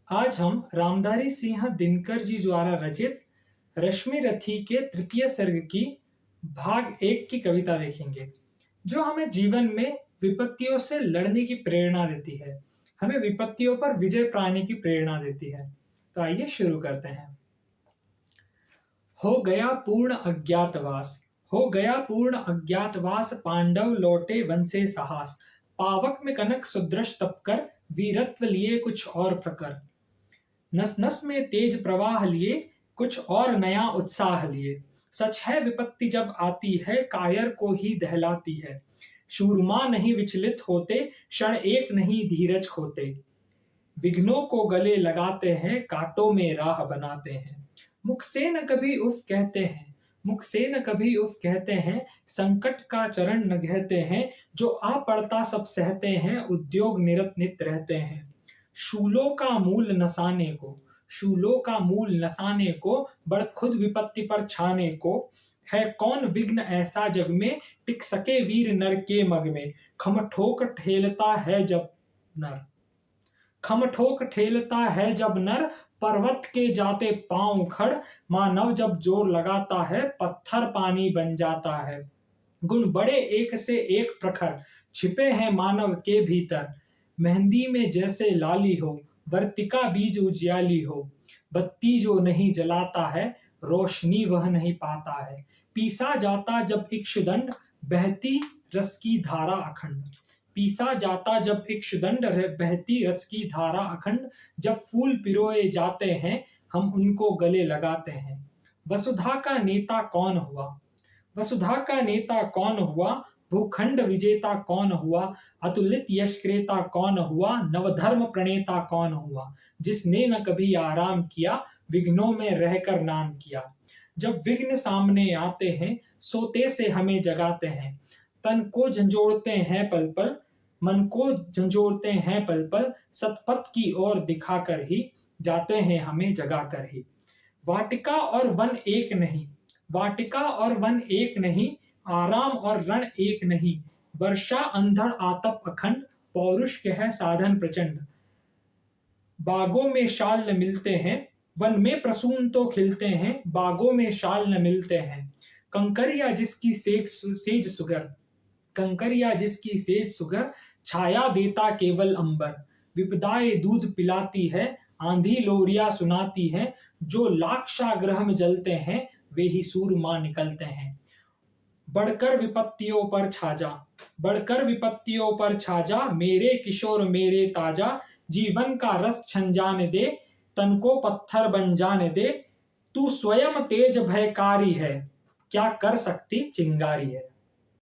आज हम रामधारी सिंह दिनकर जी द्वारा रचित रश्मि रथी के तृतीय सर्ग की भाग 1 की कविता देखेंगे, जो हमें जीवन में विपत्तियों से लड़ने की प्रेरणा देती है, हमें विपत्तियों पर विजय पाने की प्रेरणा देती है। तो आइए शुरू करते हैं। हो गया पूर्ण अज्ञातवास, हो गया पूर्ण अज्ञातवास, पांडव लौटे वन से साहस। पावक में कनक सुदृश तपकर, वीरत्व लिए कुछ और प्रकर। नस नस में तेज प्रवाह लिए, कुछ और नया उत्साह लिए। सच है विपत्ति जब आती है, कायर को ही दहलाती है। शूरमा नहीं विचलित होते, क्षण एक नहीं धीरज खोते। विघ्नों को गले लगाते हैं, कांटों में राह बनाते हैं। मुख से न कभी उफ कहते हैं, मुख से न कभी उफ कहते हैं। संकट का चरण न गहते हैं, जो आ पड़ता सब सहते हैं। उद्योग निरत नित रहते हैं। शूलों का मूल नसाने को, शूलों का मूल नसाने को, बड़ खुद विपत्ति पर छाने को। है कौन विघ्न ऐसा जग में, टिक सके वीर नर के मग में। खम ठोक ठेलता है जब नर, खम ठोक ठेलता है जब नर, पर्वत के जाते पांव खड़। मानव जब जोर लगाता है, पत्थर पानी बन जाता है। गुण बड़े एक से एक प्रखर, छिपे हैं मानव के भीतर। मेहंदी में जैसे लाली हो, वर्तिका बीज उजियाली हो। बत्ती जो नहीं जलाता है, रोशनी वह नहीं पाता है। पीसा जाता जब इक्षुदंड, बहती रस की धारा अखंड। पीसा जाता जब इक्षुदंड, बहती रस की धारा अखंड। जब फूल पिरोए जाते हैं, हम उनको गले लगाते हैं। वसुधा का नेता कौन हुआ, वसुधा का नेता कौन हुआ। भूखंड विजेता कौन हुआ, अतुलित यश क्रेता कौन हुआ। नवधर्म प्रणेता कौन हुआ, जिसने न कभी आराम किया, विघ्नों में रहकर नाम किया। जब विघ्न सामने आते हैं, सोते से हमें जगाते हैं। तन को झंझोड़ते हैं पल पल, मन को झंझोड़ते हैं पल पल। सतपथ की ओर दिखाकर ही, जाते हैं हमें जगाकर ही। वाटिका और वन एक नहीं, वाटिका और वन एक नहीं। आराम और रण एक नहीं। वर्षा अंधड़ आतप अखंड, पौरुष के है साधन प्रचंड। बागों में शाल न मिलते हैं, वन में प्रसून तो खिलते हैं। बागों में शाल न मिलते हैं। कंकरिया जिसकी सेज सुगर, कंकरिया जिसकी सेज सुगर। छाया देता केवल अंबर, विपदाएं दूध पिलाती है। आंधी लोरिया सुनाती है, जो लाक्षागृह में जलते हैं, वे ही सूरमा निकलते हैं। बढ़कर विपत्तियों पर छाजा, बढ़कर विपत्तियों पर छाजा। मेरे किशोर मेरे ताजा, जीवन का रस छन जाने दे। तन को पत्थर बन जाने दे। तू स्वयं तेज भयकारी है, क्या कर सकती चिंगारी है।